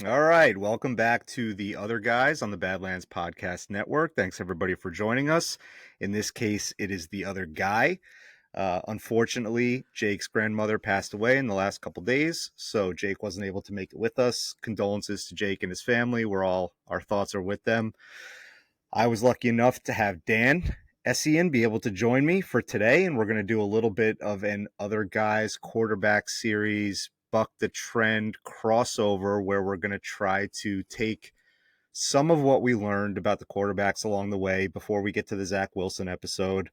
All right, welcome back to the other guys on the Badlands Podcast Network. Thanks everybody for joining us. In this case, it is the other guy. Unfortunately, Jake's grandmother passed away in the last couple days, so Jake wasn't able to make it with us. Condolences to Jake and his family. Our thoughts are with them. I was lucky enough to have Dan Essien be able to join me for today, and we're going to do a little bit of an other guys quarterback series, buck the trend crossover, where we're going to try to take some of what we learned about the quarterbacks along the way before we get to the Zach Wilson episode,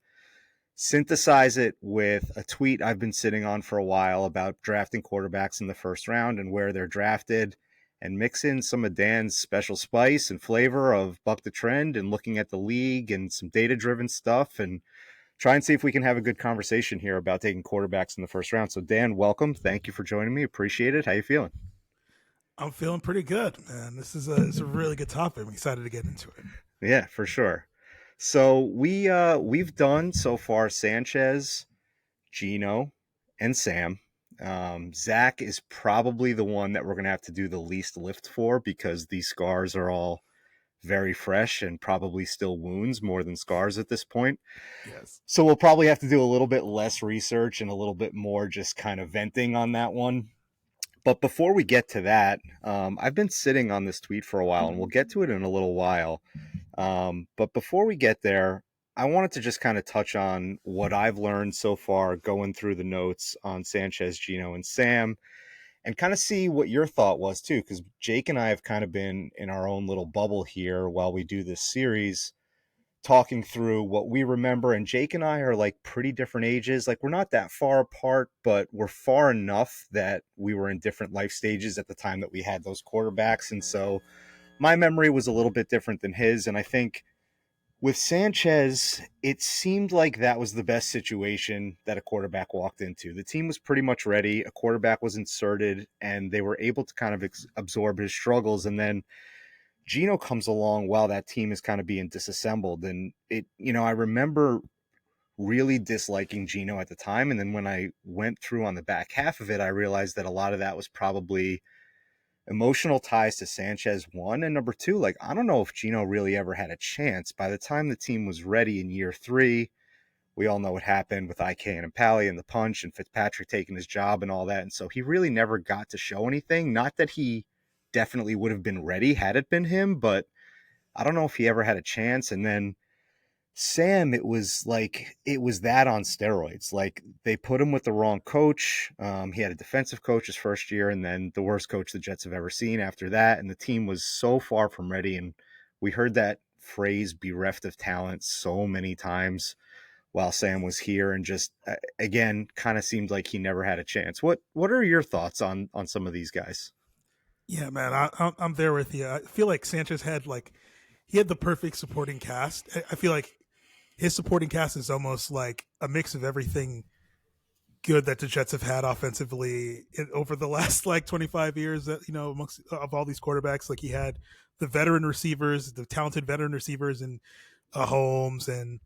synthesize it with a tweet I've been sitting on for a while about drafting quarterbacks in the first round and where they're drafted, and mix in some of Dan's special spice and flavor of buck the trend and looking at the league and some data driven stuff, and try and see if we can have a good conversation here about taking quarterbacks in the first round. So Dan, welcome. Thank you for joining me. Appreciate it. How you feeling? I'm feeling pretty good, man. It's a really good topic. I'm excited to get into it. Yeah, for sure. So we've done so far Sanchez, Gino, and Sam. Zach is probably the one that we're going to have to do the least lift for because these scars are all very fresh and probably still wounds more than scars at this point. Yes. So we'll probably have to do a little bit less research and a little bit more just kind of venting on that one. But before we get to that, I've been sitting on this tweet for a while, and we'll get to it in a little while. But before we get there, I wanted to just kind of touch on what I've learned so far going through the notes on Sanchez, Gino, and Sam, and kind of see what your thought was too, because Jake and I have kind of been in our own little bubble here while we do this series, talking through what we remember. And Jake and I are like pretty different ages. Like we're not that far apart, but we're far enough that we were in different life stages at the time that we had those quarterbacks. And so my memory was a little bit different than his. And I think with Sanchez, it seemed like that was the best situation that a quarterback walked into. The team was pretty much ready. A quarterback was inserted, and they were able to kind of absorb his struggles. And then Gino comes along while that team is kind of being disassembled. And I remember really disliking Gino at the time. And then when I went through on the back half of it, I realized that a lot of that was probably emotional ties to Sanchez, one. And number two, like, I don't know if Gino really ever had a chance. By the time the team was ready in year three, we all know what happened with IK and Impali and the punch and Fitzpatrick taking his job and all that. And so he really never got to show anything. Not that he definitely would have been ready had it been him, but I don't know if he ever had a chance. And then Sam, it was that on steroids. Like they put him with the wrong coach. He had a defensive coach his first year, and then the worst coach the Jets have ever seen after that. And the team was so far from ready. And we heard that phrase "bereft of talent" so many times while Sam was here, and just again, kind of seemed like he never had a chance. What are your thoughts on some of these guys? Yeah, man. I'm there with you. I feel like Sanchez had he had the perfect supporting cast. I feel like his supporting cast is almost like a mix of everything good that the Jets have had offensively over the last 25 years. That amongst of all these quarterbacks, like he had the veteran receivers, the talented veteran receivers, and Holmes and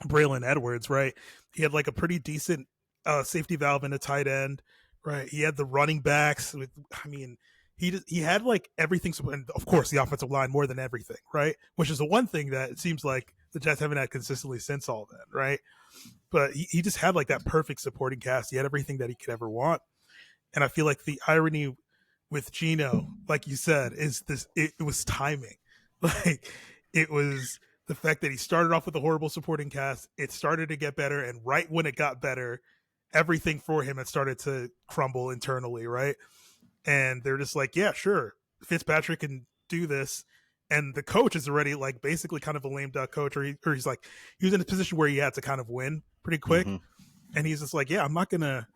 Braylon Edwards, right? He had like a pretty decent safety valve and a tight end, right? He had the running backs. He had like everything, and of course the offensive line more than everything, right? Which is the one thing that it seems like the Jets haven't had consistently since all that, right? But he just had like that perfect supporting cast. He had everything that he could ever want, and I feel like the irony with Gino, like you said, is this: it was timing, like it was the fact that he started off with a horrible supporting cast. It started to get better, and right when it got better, everything for him had started to crumble internally, right? And they're just like, yeah, sure, Fitzpatrick can do this. And the coach is already like basically kind of a lame duck coach, or he's like, he was in a position where he had to kind of win pretty quick. Mm-hmm. And he's just like, yeah, I'm not going to,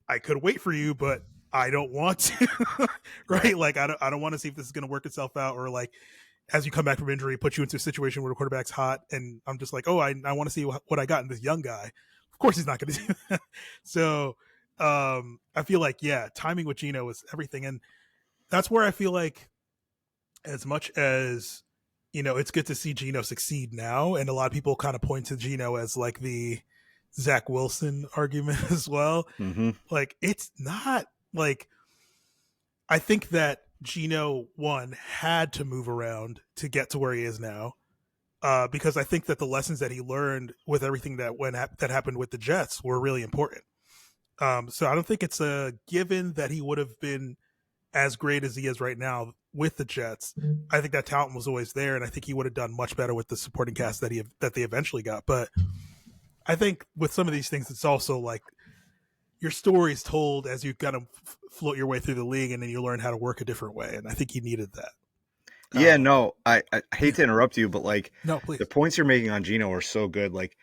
I could wait for you, but I don't want to, right? Right. Like, I don't want to see if this is going to work itself out, or like, as you come back from injury, put you into a situation where the quarterback's hot. And I'm just like, oh, I want to see what I got in this young guy. Of course, he's not going to do that. So I feel like, yeah, timing with Gino was everything. And that's where I feel like, as much as it's good to see Gino succeed now, and a lot of people kind of point to Gino as like the Zach Wilson argument as well. Mm-hmm. Like, it's not like, I think that Gino one had to move around to get to where he is now. Because I think that the lessons that he learned with everything that happened with the Jets were really important. So I don't think it's a given that he would have been as great as he is right now with the Jets. I think that talent was always there, and I think he would have done much better with the supporting cast that they eventually got. But I think with some of these things, it's also like your story is told as you kind of float your way through the league, and then you learn how to work a different way. And I think he needed that. Yeah, no, I hate Yeah. to interrupt you, but like No, the please. points you're making on Gino are so good. Like,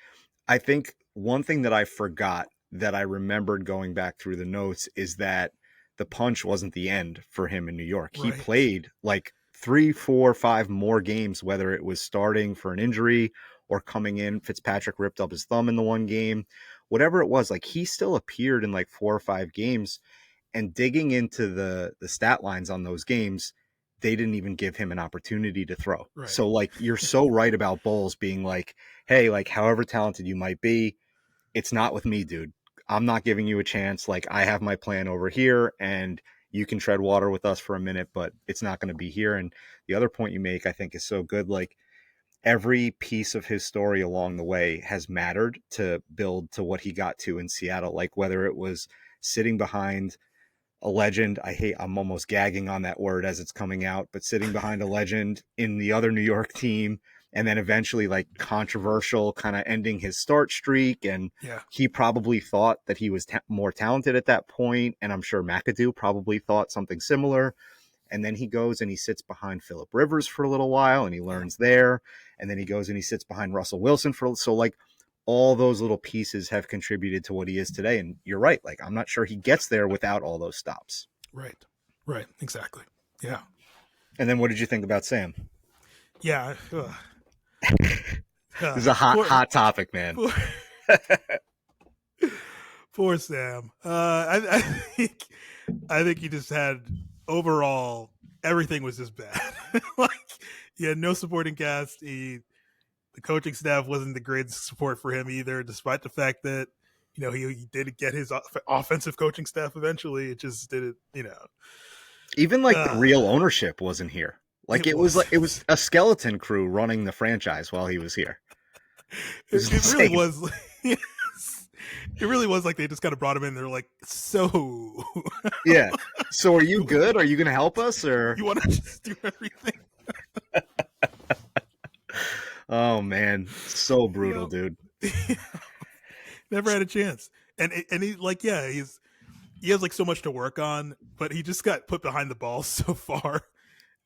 I think one thing that I forgot that I remembered going back through the notes is that the punch wasn't the end for him in New York. He Right. played like 3, 4, 5 more games, whether it was starting for an injury or coming in. Fitzpatrick ripped up his thumb in the one game, whatever it was. Like, he still appeared in like 4 or 5 games, and digging into the stat lines on those games, they didn't even give him an opportunity to throw. Right. So like, you're so right about Bowles being like, hey, like, however talented you might be, it's not with me, dude. I'm not giving you a chance. Like, I have my plan over here, and you can tread water with us for a minute, but it's not going to be here. And the other point you make, I think, is so good. Like, every piece of his story along the way has mattered to build to what he got to in Seattle. Like, whether it was sitting behind a legend. I'm almost gagging on that word as it's coming out, but sitting behind a legend in the other New York team, and then eventually like controversial kind of ending his start streak. And Yeah. he probably thought that he was more talented at that point. And I'm sure McAdoo probably thought something similar. And then he goes and he sits behind Philip Rivers for a little while and he Yeah. learns there. And then he goes and he sits behind Russell Wilson so like all those little pieces have contributed to what he is today. And you're right. Like, I'm not sure he gets there without all those stops. Right. Right. Exactly. Yeah. And then what did you think about Sam? Yeah. This is a hot, Poor, hot topic, man. poor, poor Sam. I think he just had overall everything was just bad. Like he had no supporting cast. The coaching staff wasn't the greatest support for him either, despite the fact that he did get his offensive coaching staff eventually. It just didn't. Even like the Uh, real ownership wasn't here. Like, it it was was. like it was a skeleton crew running the franchise while he was here. It was It really insane. was. It really was like they just kind of brought him in. They're like, so Yeah. So are you you, good? Are you going to help us or? you want to just do everything? Oh man, so brutal, Yep. dude. Never had a chance. And he like he has like so much to work on, but he just got put behind the ball so far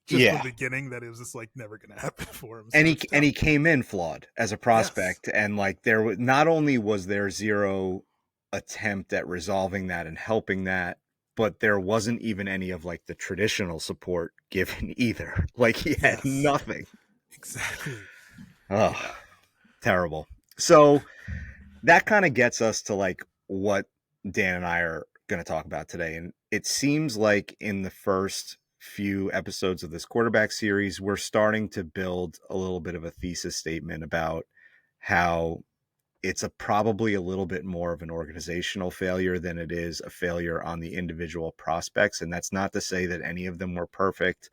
just from Yeah. the beginning that it was just like never gonna happen for him. And So he it's and tough. he came in flawed as a Yes. prospect, and like there was not only was there zero attempt at resolving that and helping that, but there wasn't even any of like the traditional support given either. Like, he had Yes. nothing. Exactly. Oh, Yeah. terrible. So that kind of gets us to like what Dan and I are going to talk about today. And it seems like in the first few episodes of this quarterback series, we're starting to build a little bit of a thesis statement about how it's probably a little bit more of an organizational failure than it is a failure on the individual prospects. And that's not to say that any of them were perfect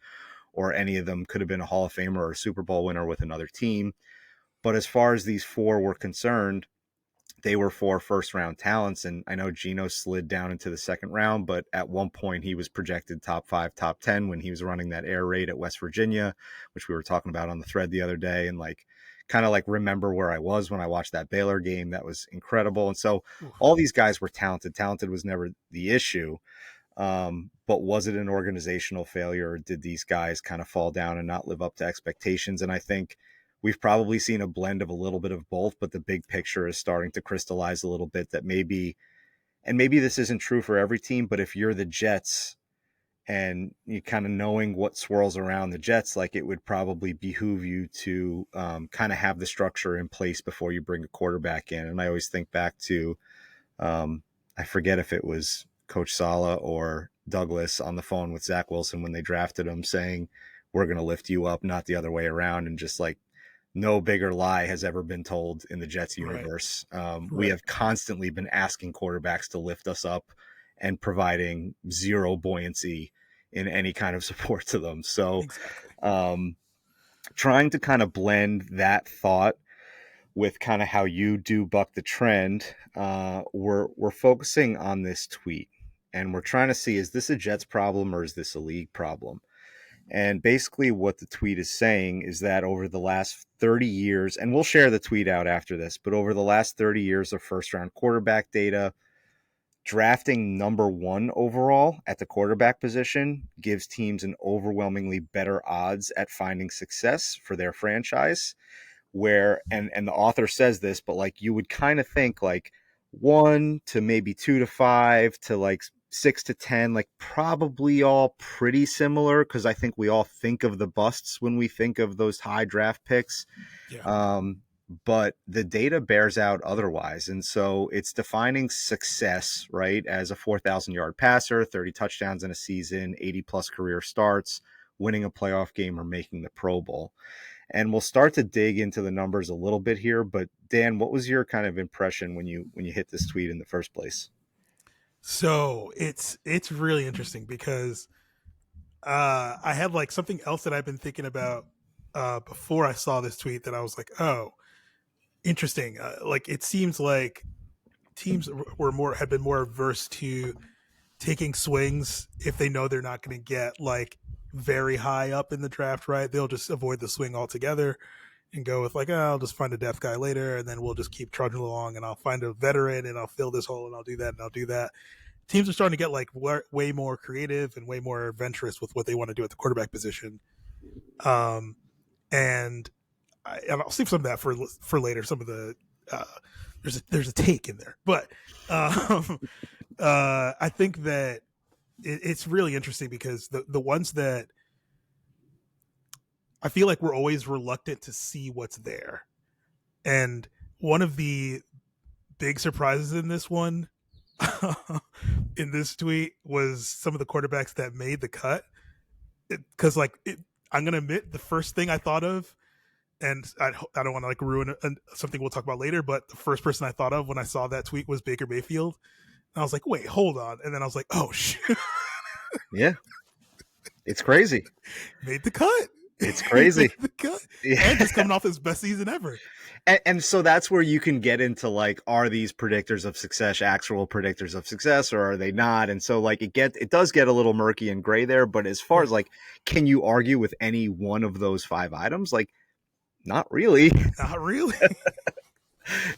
or any of them could have been a Hall of Famer or a Super Bowl winner with another team. But as far as these four were concerned, they were four first round talents. And I know Geno slid down into the second round, but at one point he was projected top 5, top 10 when he was running that air raid at West Virginia, which we were talking about on the thread the other day. And like, kind of like remember where I was when I watched that Baylor game. That was incredible. And so Oof. all these guys were talented. Talented was never the issue. But was it an organizational failure, or did these guys kind of fall down and not live up to expectations? And I think we've probably seen a blend of a little bit of both, but the big picture is starting to crystallize a little bit that maybe, and maybe this isn't true for every team, but if you're the Jets and you kind of knowing what swirls around the Jets, like, it would probably behoove you to kind of have the structure in place before you bring a quarterback in. And I always think back to, um, I forget if it was Coach Sala or Douglas on the phone with Zach Wilson when they drafted him, saying, we're going to lift you up, not the other way around. And just like, no bigger lie has ever been told in the Jets Right. universe. We Right. have constantly been asking quarterbacks to lift us up and providing zero buoyancy in any kind of support to them. So Exactly. um, trying to kind of blend that thought with kind of how you do buck the trend, we're focusing on this tweet, and we're trying to see, is this a Jets problem or is this a league problem? And basically, what the tweet is saying is that over the last 30 years, and we'll share the tweet out after this, but over the last 30 years of first round quarterback data, drafting number one overall at the quarterback position gives teams an overwhelmingly better odds at finding success for their franchise. Where, and the author says this, but like you would kind of think like 1 to maybe 2 to 5 to like 6 to 10, like probably all pretty similar, because I think we all think of the busts when we think of those high draft picks. Yeah. um, but the data bears out otherwise, and so it's defining success, right, as a 4,000 yard passer, 30 touchdowns in a season, 80 plus career starts, winning a playoff game, or making the Pro Bowl. And we'll start to dig into the numbers a little bit here. But Dan, what was your kind of impression when you hit this tweet in the first place? So it's really interesting because I had like something else that I've been thinking about before I saw this tweet that I was like, oh, interesting. Like it seems like teams were more had been more averse to taking swings if they know they're not going to get like very high up in the draft. Right? They'll just avoid the swing altogether and go with like, oh, I'll just find a depth guy later, and then we'll just keep trudging along, and I'll find a veteran, and I'll fill this hole, and I'll do that, and I'll do that. Teams are starting to get like way more creative and way more adventurous with what they want to do at the quarterback position. Um, and and I'll save some of that for later. Some of the uh, there's a take in there, but um, I think that it's really interesting because the ones that I feel like we're always reluctant to see what's there, and one of the big surprises in this one in this tweet was some of the quarterbacks that made the cut. Because I'm gonna admit the first thing I thought of, and I don't want to like ruin something we'll talk about later, but the first person I thought of when I saw that tweet was Baker Mayfield. And I was like, wait, hold on, and then I was like, oh shit, Yeah, it's crazy. made the cut. It's He made crazy. the cut, and Yeah. just coming off his best season ever. And so that's where you can get into like, are these predictors of success actual predictors of success, or are they not? And so like it does get a little murky and gray there. But as far Yeah, as like, can you argue with any one of those five items? Like, not really. not really.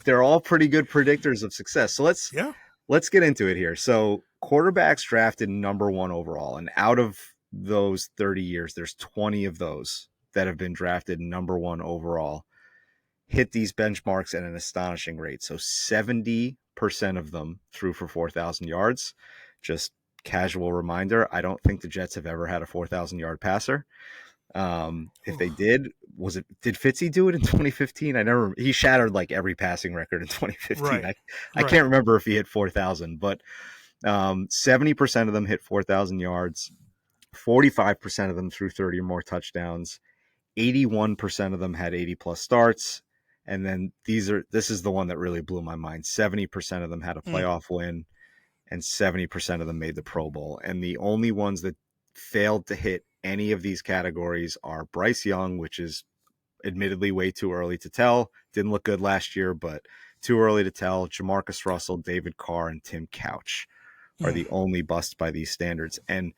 They're all pretty good predictors of success. So Yeah. let's get into it here. So quarterbacks drafted number one overall, and out of those 30 years, there's 20 of those that have been drafted number one overall, hit these benchmarks at an astonishing rate. So 70% of them threw for 4,000 yards. Just casual reminder, I don't think the Jets have ever had a 4,000 yard passer. If they did, did Fitzy do it in 2015? He shattered like every passing record in 2015. Right. I Right. can't remember if he hit 4,000, but 70% of them hit 4,000 yards. 45% of them threw 30 or more touchdowns. 81% of them had 80 plus starts. And then this is the one that really blew my mind. 70% of them had a Mm. playoff win, and 70% of them made the Pro Bowl. And the only ones that failed to hit any of these categories are Bryce Young, which is admittedly way too early to tell. Didn't look good last year, but too early to tell. Jamarcus Russell, David Carr, and Tim Couch are Mm. the only busts by these standards. And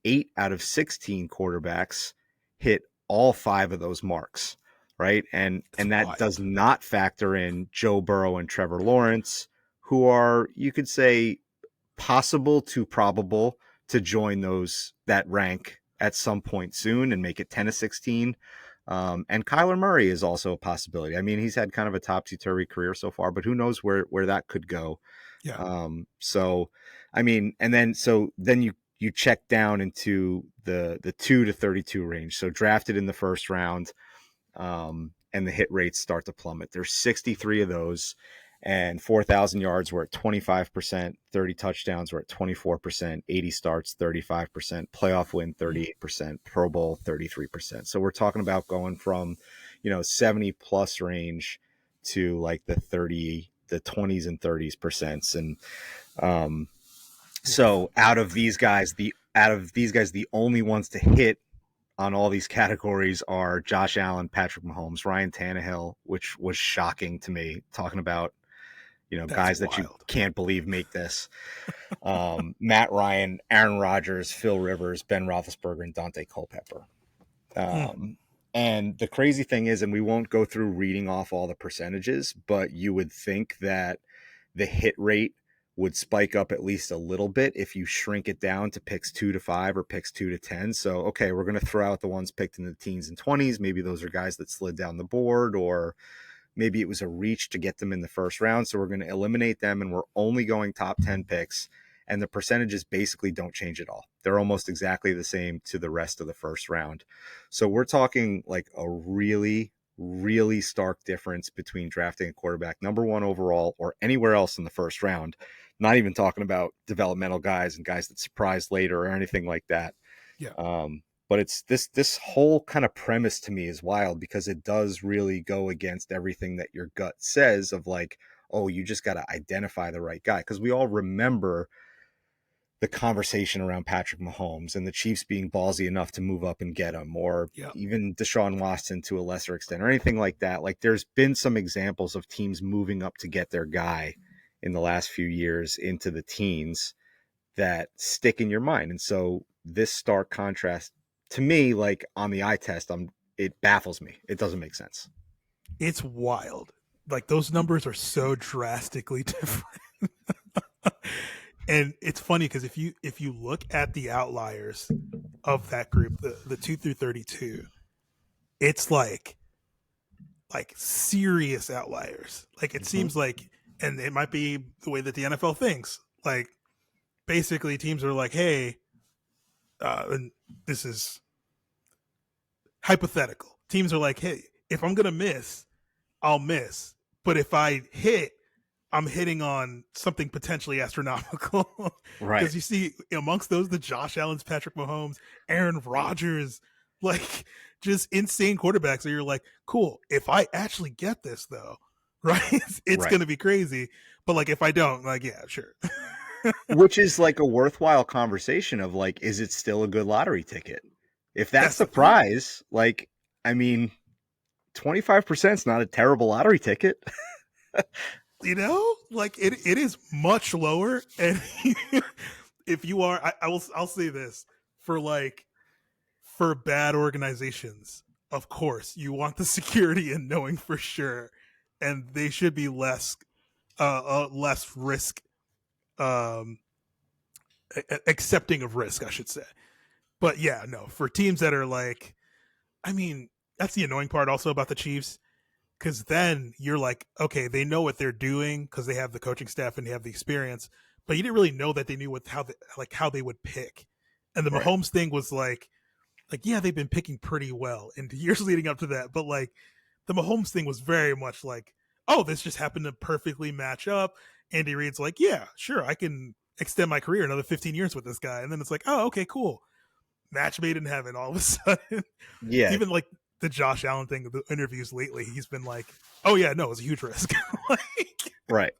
8 out of 16 quarterbacks hit all five of those marks, right? That's And that does wild. not factor in Joe Burrow and Trevor Lawrence, who are, you could say, possible to probable to join that rank at some point soon and make it 10 to 16. And Kyler Murray is also a possibility. I mean, he's had kind of a topsy-turvy career so far, but who knows where that could go. Yeah. So, I mean, then you check down into the 2 to 32 range. So drafted in the first round, and the hit rates start to plummet. There's 63 of those, and 4,000 yards were at 25%, 30 touchdowns were at 24%, 80 starts 35%, playoff win Mm. 38%, Pro Bowl 33%. So we're talking about going from 70 plus range to like the 20s and 30s percents. And Woof. so out of these guys, the out of these guys, the only ones to hit on all these categories are Josh Allen, Patrick Mahomes, Ryan Tannehill, which was shocking to me. Talking about, That's guys that you wild. can't believe make this. Matt Ryan, Aaron Rodgers, Phil Rivers, Ben Roethlisberger, and Dante Culpepper. Hmm. Um, and the crazy thing is, and we won't go through reading off all the percentages, but you would think that the hit rate would spike up at least a little bit if you shrink it down to picks 2 to 5 or picks 2 to 10. So, okay, we're going to throw out the ones picked in the teens and 20s. Maybe those are guys that slid down the board, or maybe it was a reach to get them in the first round. So we're going to eliminate them and we're only going top 10 picks. And the percentages basically don't change at all. They're almost exactly the same to the rest of the first round. So we're talking like a really, really stark difference between drafting a quarterback number one overall or anywhere else in the first round. Not even talking about developmental guys and guys that surprised later or anything like that. Yeah. But it's this whole kind of premise to me is wild because it does really go against everything that your gut says of like, oh, you just got to identify the right guy. Because we all remember the conversation around Patrick Mahomes and the Chiefs being ballsy enough to move up and get him, or Yeah. even Deshaun Watson to a lesser extent, or anything like that. Like there's been some examples of teams moving up to get their guy in the last few years into the teens that stick in your mind. And so this stark contrast to me, like on the eye test, it baffles me. It doesn't make sense. It's wild. Like those numbers are so drastically different. And it's funny because if you look at the outliers of that group, the 2 through 32, it's like serious outliers. Like it Mm-hmm. seems like, and it might be the way that the NFL thinks. Like basically, teams are like, hey, and this is hypothetical. Teams are like, hey, if I'm gonna miss, I'll miss. But if I hit, I'm hitting on something potentially astronomical. Right. Because you see amongst those the Josh Allen's, Patrick Mahomes, Aaron Rodgers, like just insane quarterbacks. So you're like, cool. If I actually get this though, right, it's Right. gonna be crazy. But like if I don't, like yeah, sure. Which is like a worthwhile conversation of like, is it still a good lottery ticket? If that's That's the the thing. prize, like, I mean, 25% is not a terrible lottery ticket. Like it is much lower. And if you are, I'll say this for like for bad organizations, of course, you want the security and knowing for sure, and they should be less risk, um, accepting of risk, I should say. But yeah, no, for teams that are like, I mean, that's the annoying part also about the Chiefs, because then you're like, okay, they know what they're doing because they have the coaching staff and they have the experience, but you didn't really know that they knew how they would pick, and the Right. Mahomes thing was like yeah, they've been picking pretty well in the years leading up to that, but like the Mahomes thing was very much like, oh, this just happened to perfectly match up. Andy Reid's like, yeah, sure, I can extend my career another 15 years with this guy, and then it's like, oh, okay, cool, match made in heaven. All of a sudden, Yeah. even like the Josh Allen thing, the interviews lately, he's been like, oh yeah, no, it was a huge risk. Like, Right.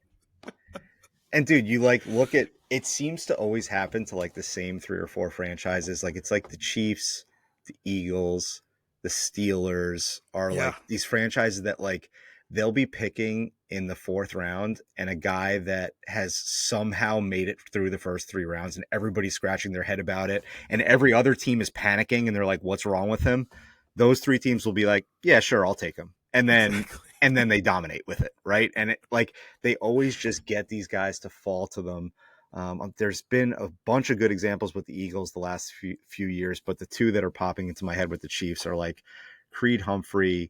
And dude, you like look at it seems to always happen to like the same three or four franchises. Like it's like the Chiefs, the Eagles, the Steelers are yeah, like these franchises that like they'll be picking in the fourth round and a guy that has somehow made it through the first three rounds and everybody's scratching their head about it and every other team is panicking and they're like, what's wrong with him? Those three teams will be like, yeah, sure, I'll take him. exactly. And then they dominate with it, right? And it like they always just get these guys to fall to them. There's been a bunch of good examples with the Eagles the last few years, but the two that are popping into my head with the Chiefs are like Creed Humphrey.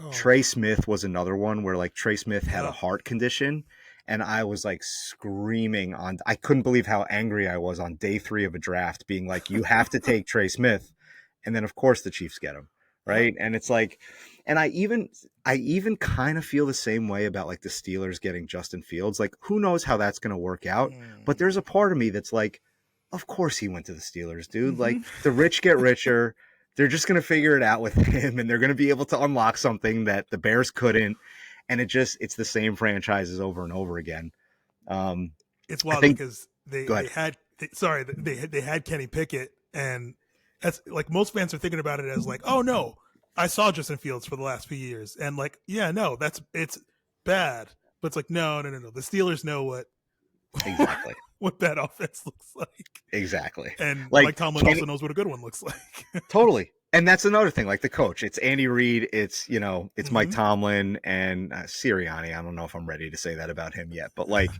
Oh Trey Smith was another one where like Trey Smith had a yeah, heart condition. And I was like screaming I couldn't believe how angry I was on day 3 of a draft, being like, you have to take Trey Smith. And then, of course, the Chiefs get him. yeah. Right. And it's like, and I even kind of feel the same way about like the Steelers getting Justin Fields. Like, who knows how that's going to work out? But there's a part of me that's like, of course he went to the Steelers, dude. Mm-hmm. Like, the rich get richer. They're just going to figure it out with him and they're going to be able to unlock something that the Bears couldn't. And it's the same franchises over and over again. Um, It's I wild think, because go they ahead. they had Kenny Pickett, and that's like most fans are thinking about it as like, oh no, I saw Justin Fields for the last few years, and like, yeah, no, it's bad, but it's like, no. The Steelers know Exactly. what that offense looks like, Exactly. and Like Mike Tomlin also Kenny, knows what a good one looks like. totally. And that's another thing. Like the coach, it's Andy Reid, it's Mike Hmm. Tomlin and Sirianni. I don't know if I'm ready to say that about him yet, but like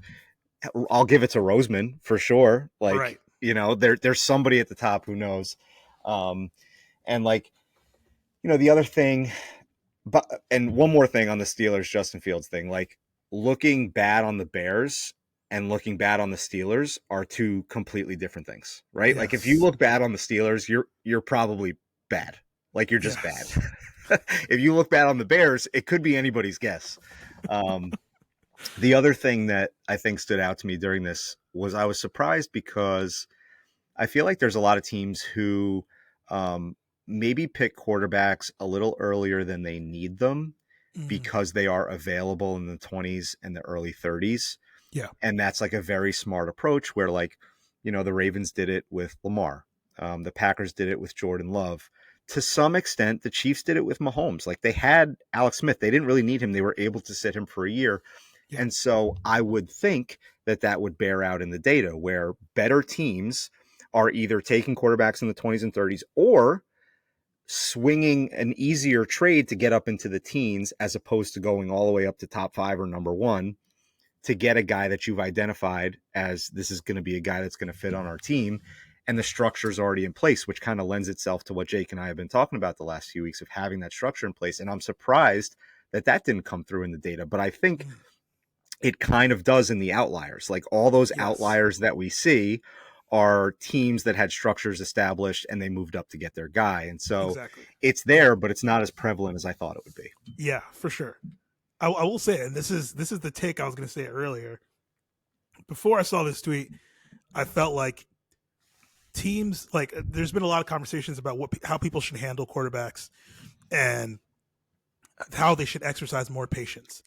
I'll give it to Roseman for sure. Like, Right. there's somebody at the top who knows. Um, and like, the other thing, but and one more thing on the Steelers Justin Fields thing, like looking bad on the Bears and looking bad on the Steelers are two completely different things, right? Like if you Yes. look bad on the Steelers, you're probably bad. Like you're just bad. Yes. If you look bad on the Bears, it could be anybody's guess. Um, the other thing that I think stood out to me during this was I was surprised because I feel like there's a lot of teams who um, maybe pick quarterbacks a little earlier than they need them Mm. because they are available in the 20s and the early 30s. Yeah. And that's like a very smart approach where, like, the Ravens did it with Lamar. The Packers did it with Jordan Love. To some extent, the Chiefs did it with Mahomes. Like they had Alex Smith. They didn't really need him. They were able to sit him for a year. Yeah. And so I would think that that would bear out in the data where better teams are either taking quarterbacks in the 20s and 30s or swinging an easier trade to get up into the teens as opposed to going all the way up to top 5 or number 1 to get a guy that you've identified as this is going to be a guy that's going to fit on our team. And the structure is already in place, which kind of lends itself to what Jake and I have been talking about the last few weeks of having that structure in place. And I'm surprised that that didn't come through in the data, but I think Mm. it kind of does in the outliers. Like all those Yes. outliers that we see are teams that had structures established and they moved up to get their guy. And so Exactly. it's there, but it's not as prevalent as I thought it would be. Yeah, for sure. I will say, and this is the take I was going to say earlier. Before I saw this tweet, I felt like teams like there's been a lot of conversations about how people should handle quarterbacks and how they should exercise more patience.